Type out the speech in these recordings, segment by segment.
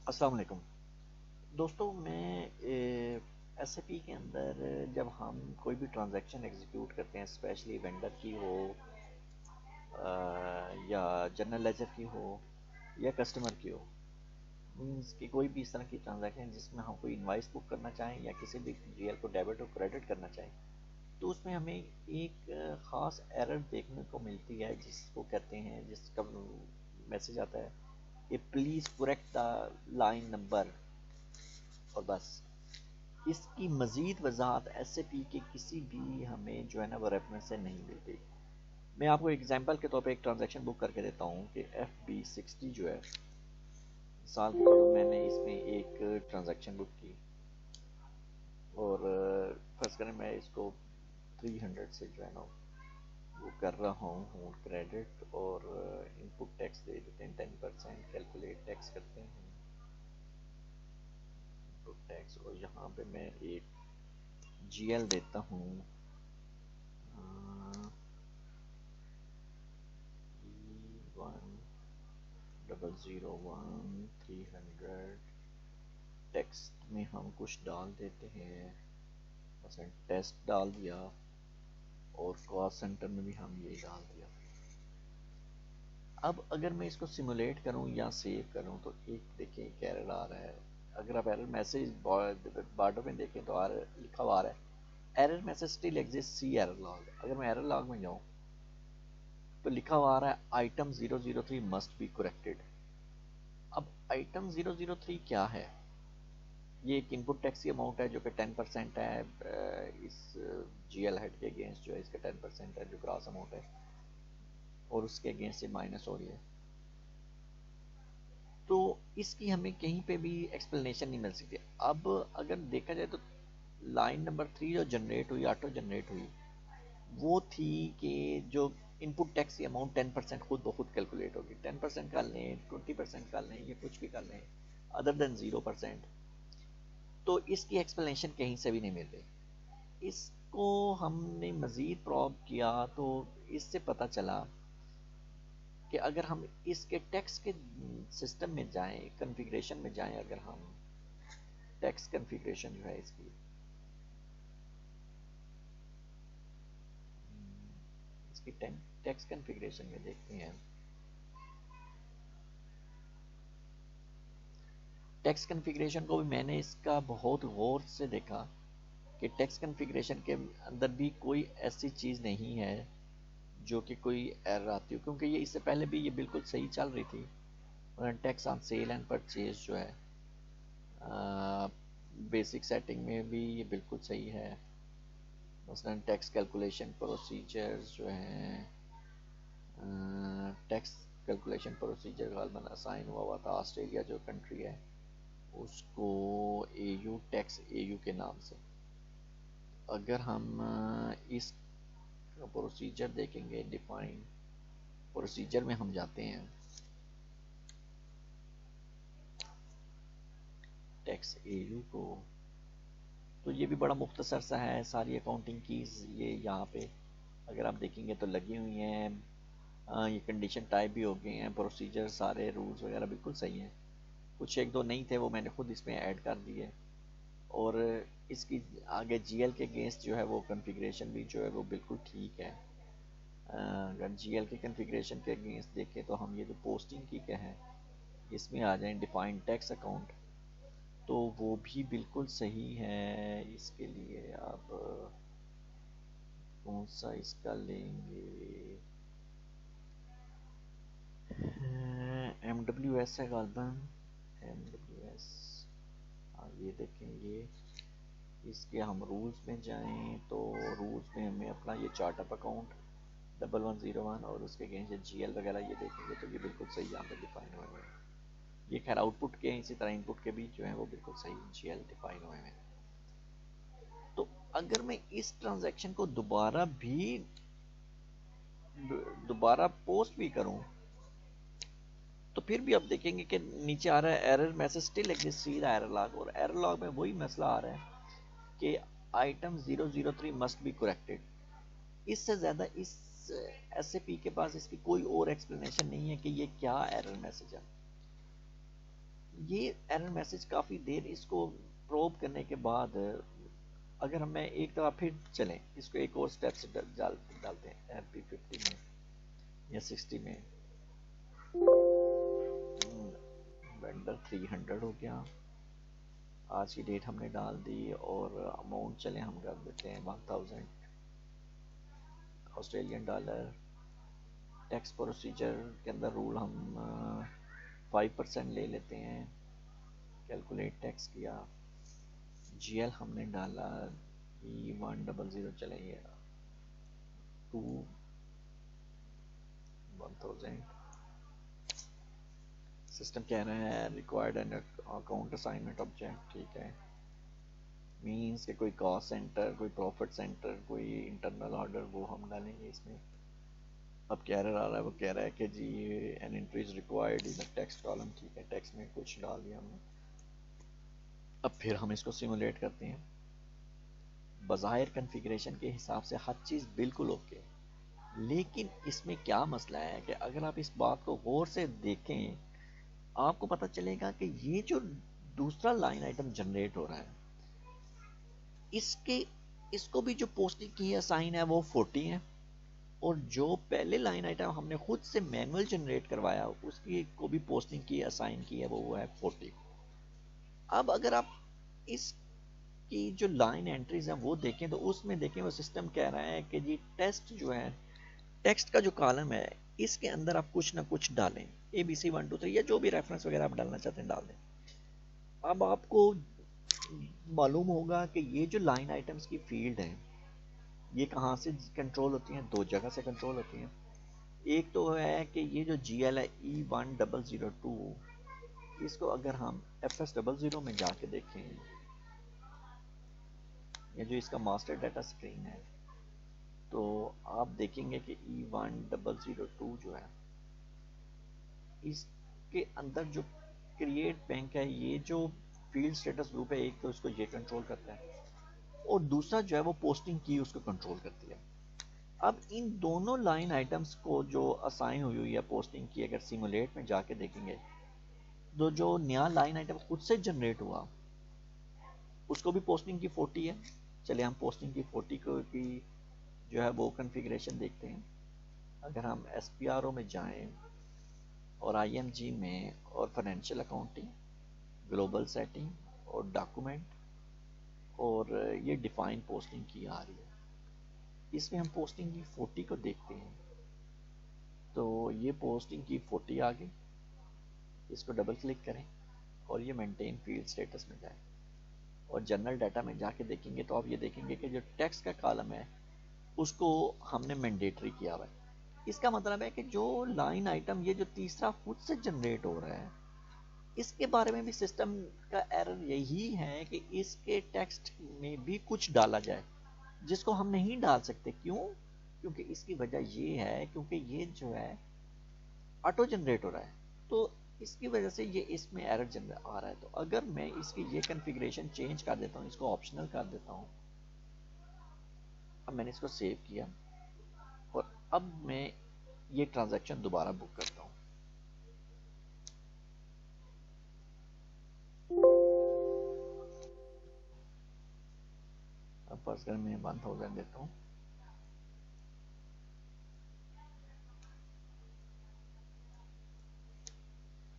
السلام علیکم دوستوں، میں ایس اے پی کے اندر جب ہم کوئی بھی ٹرانزیکشن ایگزیکیوٹ کرتے ہیں، اسپیشلی وینڈر کی ہو یا جنرل لیجر کی ہو یا کسٹمر کی ہو، مینس کہ کوئی بھی اس طرح کی ٹرانزیکشن جس میں ہم کوئی انوائس بک کرنا چاہیں یا کسی بھی جی ایل کو ڈیبٹ اور کریڈٹ کرنا چاہیں، تو اس میں ہمیں ایک خاص ایرر دیکھنے کو ملتی ہے جس کو کہتے ہیں، جس کا میسج آتا ہے کہ please correct the line number, اور بس اس کی مزید وضاحت ایس اے پی کے کسی بھی ہمیں جو ہے نا وہ ریفرنس سے نہیں ملتی۔ میں آپ کو ایگزامپل کے طور پہ ایک ٹرانزیکشن بک کر کے دیتا ہوں کہ FB60 جو ہے، مثال کے طور پر میں نے اس میں ایک ٹرانزیکشن بک کی اور فرض کریں میں اس کو 300 سے جو ہے نا وہ کر رہا ہوں کریڈٹ، اور ان پٹ ٹیکس دے دیتے ہیں 10%، کیلکولیٹ ٹیکس کرتے ہیں انپٹ ٹیکس، اور یہاں پہ میں ایک جی ایل دیتا ہوں 1001 ٹیکسٹ میں ہم کچھ ڈال دیتے ہیں، مثلا ٹیسٹ ڈال دیا، اور کاسٹ سینٹر میں بھی ہم یہ ڈال دیا۔ اب اگر میں اس کو سیمولیٹ کروں یا سیو کروں تو ایک دیکھیں ایک ایرر آ رہا ہے۔ اگر آپ ایرر میسج بارڈر میں دیکھیں تو لکھا ہوا آ رہا ہے ایرر میسج اسٹل ایگزسٹ سی ایرر لاگ۔ اگر میں ایرر لاگ میں جاؤں تو لکھا ہوا آ رہا ہے آئٹم 003 مسٹ بی کریکٹڈ۔ اب آئٹم 003 کیا ہے؟ یہ ایک انپٹ ٹیکس کی اماؤنٹ ہے جو کہ 10% ہے، اس جی ایل ہیڈ کے اگینسٹ جو ہے اس کا 10% ہے جو گراس اماؤنٹ ہے، اور اس کے اگینسٹ سے مائنس ہو رہی ہے۔ تو اس کی ہمیں کہیں پہ بھی ایکسپلینیشن نہیں مل سکتی۔ اب اگر دیکھا جائے تو لائن نمبر 3 جو جنریٹ ہوئی، آٹو جنریٹ ہوئی، وہ تھی کہ جو انپٹ ٹیکس کی اماؤنٹ 10% خود بخود کیلکولیٹ ہوگی۔ 10% کر لیں، 20% کر لیں، یا کچھ بھی کر لیں ادر دین 0%، تو اس کی ایکسپلینیشن کہیں سے بھی نہیں مل رہی۔ اس کو ہم نے مزید پروب کیا تو اس سے پتہ چلا کہ اگر ہم اس کے ٹیکس کے سسٹم میں جائیں، کنفیگریشن میں جائیں، اگر ہم ٹیکس کنفیگریشن جو ہے اس کی ٹیکس کنفیگریشن میں دیکھتے ہیں، ٹیکس کنفیگریشن کو بھی میں نے اس کا بہت غور سے دیکھا کہ ٹیکس کنفیگریشن کے اندر بھی کوئی ایسی چیز نہیں ہے جو کہ کوئی ایرر آتی ہو، کیونکہ یہ اس سے پہلے بھی یہ بالکل صحیح چل رہی تھی۔ Tax on sale and purchase جو ہے بیسک سیٹنگ میں بھی یہ بالکل صحیح ہے۔ مثلا ٹیکس کیلکولیشن پروسیجرز جو ہیں، ٹیکس کیلکولیشن پروسیجر غالباً اسائن ہوا تھا آسٹریلیا جو کنٹری ہے اس کو اے یو ٹیکس اے یو کے نام سے۔ اگر ہم اس پروسیجر دیکھیں گے، ڈیفائن پروسیجر میں ہم جاتے ہیں، ٹیکس اے یو کو، تو یہ بھی بڑا مختصر سا ہے، ساری اکاؤنٹنگ کیز یہ یہاں پہ اگر آپ دیکھیں گے تو لگی ہوئی ہیں۔ یہ کنڈیشن ٹائپ بھی ہو گئے ہیں، پروسیجر سارے رولز وغیرہ بالکل صحیح ہیں، کچھ ایک دو نہیں تھے وہ میں نے خود اس میں ایڈ کر دیے، اور اس کی آگے جی ایل کے اگینسٹ جو ہے وہ کنفیگریشن بھی جو ہے وہ بالکل ٹھیک ہے۔ اگر جی ایل کے کنفیگریشن کے اگینسٹ دیکھیں تو ہم یہ جو پوسٹنگ کی کہ ہے اس میں آ جائیں ڈیفائن ٹیکس اکاؤنٹ، تو وہ بھی بالکل صحیح ہے۔ اس کے لیے آپ کون سا اس کا لیں گے؟ ایم ڈبلیو ایس ہے غالباً، ایم ڈبلیو ایس، ہاں یہ دیکھیں یہ اس کے ہم رولز میں جائیں تو رولز میں ہمیں اپنا یہ چارٹ اپ اکاؤنٹ 1101 اور اس کے اگینسٹ جی ایل وغیرہ یہ دیکھیں گے تو یہ بالکل صحیح یہاں پہ ڈیفائن ہوئے ہوئے ہیں۔ یہ خیر آؤٹ پٹ کے، اسی طرح ان پٹ کے بھی جو ہیں وہ بالکل صحیح جی ایل ڈیفائن ہوئے ہیں۔ تو اگر میں اس ٹرانزیکشن کو دوبارہ پوسٹ بھی کروں تو پھر بھی آپ دیکھیں گے کہ نیچے آ رہا ہے error message still exist see the error log, اور ایرر لاگ میں وہی مسئلہ آ رہا ہے کہ آئٹم 003 مسٹ بی کریکٹڈ۔ اس سے زیادہ اس ایس اے پی کے پاس اس کی کوئی اور ایکسپلینیشن نہیں ہے کہ یہ کیا ایرر میسج ہے۔ یہ ایرر میسج کافی دیر اس کو پروب کرنے کے بعد اگر ہم ایک دفعہ پھر چلیں اس کو ایک اور سٹیپ سے ڈالتے ہیں MP50 میں یا 60 میں وینڈر 300 ہو گیا، آج کی ڈیٹ ہم نے ڈال دی اور اماؤنٹ چلیں ہم کر دیتے ہیں 1000 آسٹریلین ڈالر. ٹیکس پروسیجر کے اندر رول ہم 5% لے لیتے ہیں. کیلکولیٹ ٹیکس کیا، جی ایل ہم نے ڈالا E100 چلیں یہ 1000. سسٹم کہہ رہے ہیں required and account assignment object, ٹھیک ہے. مینس کہ کوئی کاسٹ سینٹر، کوئی پروفٹ سینٹر، کوئی انٹرنل آرڈر وہ ہم ڈالیں گے اس میں. اب کیا ایرر آ رہا ہے، وہ کہہ رہا ہے کہ جی an entry is required in text column, ٹھیک ہے. ٹیکسٹ میں کچھ ڈال دیا ہم نے. اب پھر ہم اس کو سیمولیٹ کرتے ہیں. بظاہر کنفیگریشن کے حساب سے ہر چیز بالکل اوکے، لیکن اس میں کیا مسئلہ ہے کہ اگر آپ اس بات کو غور سے دیکھیں آپ کو پتہ چلے گا کہ یہ جو دوسرا لائن آئٹم جنریٹ ہو رہا ہے اس کو بھی جو پوسٹنگ کی اسائن ہے وہ 40 ہے، اور جو پہلے لائن آئٹم ہم نے خود سے مینول جنریٹ کروایا اس کی کو بھی پوسٹنگ کی اسائن کی ہے وہ ہے 40. اب اگر آپ اس کی جو لائن انٹریز ہیں وہ دیکھیں تو اس میں دیکھیں وہ سسٹم کہہ رہا ہے کہ جی ٹیسٹ جو ہے، ٹیکسٹ کا جو کالم ہے اس کے اندر آپ کچھ نہ کچھ ڈالیں، ABC 1 2 3 یا جو بھی ریفرنس وغیرہ آپ ڈالنا چاہتے ہیں ڈال دیں. اب آپ کو معلوم ہوگا کہ یہ جو لائن آئٹمس کی فیلڈ ہیں یہ کہاں سے کنٹرول ہوتی ہیں، دو جگہ سے کنٹرول ہوتی ہیں. ایک تو ہے کہ یہ جو جی ایل ہے E1002 اس کو اگر ہم FS00 میں جا کے دیکھیں، یہ جو اس کا ماسٹر ڈیٹا سکرین ہے، تو آپ دیکھیں گے کہ E1002 جو ہے اس کے اندر جو کریٹ بینک ہے یہ جو فیلڈ سٹیٹس گروپ ہے، ایک تو اس کو یہ کنٹرول کرتا ہے اور دوسرا جو ہے وہ پوسٹنگ کی اس کو کنٹرول کرتی ہے. اب ان دونوں لائن آئٹمس کو جو اسائن ہوئی ہے پوسٹنگ کی اگر سیمولیٹ میں جا کے دیکھیں گے تو جو نیا لائن آئٹم خود سے جنریٹ ہوا اس کو بھی پوسٹنگ کی 40 ہے. چلے ہم پوسٹنگ کی 40 کو کی جو ہے وہ کنفیگریشن دیکھتے ہیں. اگر ہم SPRO میں جائیں اور IMG میں اور فائنینشیل اکاؤنٹنگ، گلوبل سیٹنگ اور ڈاکومنٹ، اور یہ ڈیفائن پوسٹنگ کی آ رہی ہے، اس میں ہم پوسٹنگ کی 40 کو دیکھتے ہیں تو یہ پوسٹنگ کی 40 آ گئی. اس کو ڈبل کلک کریں اور یہ مینٹین فیلڈ سٹیٹس میں جائیں اور جنرل ڈیٹا میں جا کے دیکھیں گے تو آپ یہ دیکھیں گے کہ جو ٹیکسٹ کا کالم ہے اس کو ہم نے مینڈیٹری کیا ہوا ہے. اس کا مطلب ہے کہ جو لائن آئٹم یہ جو تیسرا خود سے جنریٹ ہو رہا ہے اس کے بارے میں بھی سسٹم کا ایرر یہی ہے کہ اس کے ٹیکسٹ میں بھی کچھ ڈالا جائے جس کو ہم نہیں ڈال سکتے. کیوں؟ کیونکہ اس کی وجہ یہ ہے کیونکہ یہ جو ہے آٹو جنریٹ ہو رہا ہے تو اس کی وجہ سے یہ اس میں ایرر جنریٹ آ رہا ہے. تو اگر میں اس کی یہ کنفیگریشن چینج کر دیتا ہوں، اس کو آپشنل کر دیتا ہوں، اب میں نے اس کو سیو کیا اور اب میں یہ ٹرانزیکشن دوبارہ بک کرتا ہوں. اب فرض کر میں 1000 دیتا ہوں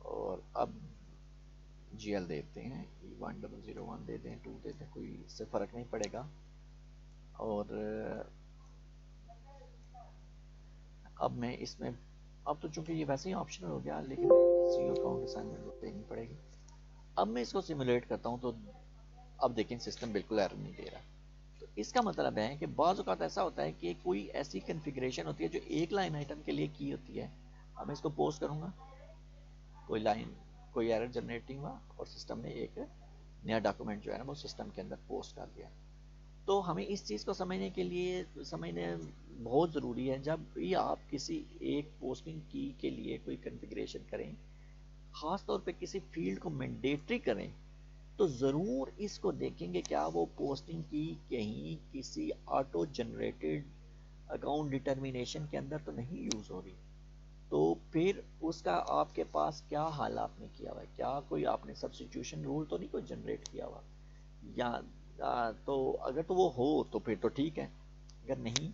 اور اب جی ایل دیتے ہیں E1001 دے دیں، 2 دے دیں، کوئی اس سے فرق نہیں پڑے گا. اور اب میں اس میں اب تو چونکہ یہ ویسے ہی آپشنل ہو گیا لیکن زیرو اکاؤنٹ اسائنمنٹ دینی پڑے گی. اب میں اس کو سیمولیٹ کرتا ہوں تو اب دیکھیں سسٹم بالکل ایرر نہیں دے رہا. تو اس کا مطلب ہے کہ بعض اوقات ایسا ہوتا ہے کہ کوئی ایسی کنفیگریشن ہوتی ہے جو ایک لائن آئٹم کے لیے کی ہوتی ہے. اب میں اس کو پوسٹ کروں گا، کوئی ایرر جنریٹ نہیں ہوا اور سسٹم نے ایک نیا ڈاکومنٹ جو ہے نا وہ سسٹم کے اندر پوسٹ کر دیا. تو ہمیں اس چیز کو سمجھنا بہت ضروری ہے جب بھی آپ کسی ایک پوسٹنگ کی کے لیے کوئی کنفیگریشن کریں، خاص طور پہ کسی فیلڈ کو مینڈیٹری کریں تو ضرور اس کو دیکھیں گے کیا وہ پوسٹنگ کی کہیں کسی آٹو جنریٹڈ اکاؤنٹ ڈٹرمینیشن کے اندر تو نہیں یوز ہو رہی. تو پھر اس کا آپ کے پاس کیا حل آپ نے کیا ہوا ہے؟ کیا کوئی آپ نے سبسٹیوشن رول تو نہیں کوئی جنریٹ کیا ہوا؟ یا تو اگر تو وہ ہو تو پھر تو ٹھیک ہے، اگر نہیں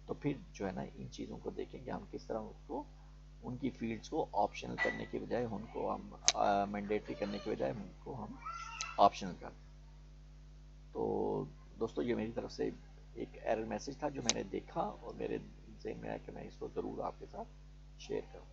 تو پھر جو ہے نا ان چیزوں کو دیکھیں کہ ہم کس طرح اس کو ان کی فیلڈس کو آپشنل کرنے کے بجائے ان کو ہم مینڈیٹری کرنے کے بجائے ان کو ہم آپشنل کر دیں۔ تو دوستو یہ میری طرف سے ایک ایرر میسج تھا جو میں نے دیکھا اور میرے ذہن میں آیا کہ میں اس کو ضرور آپ کے ساتھ شیئر کروں۔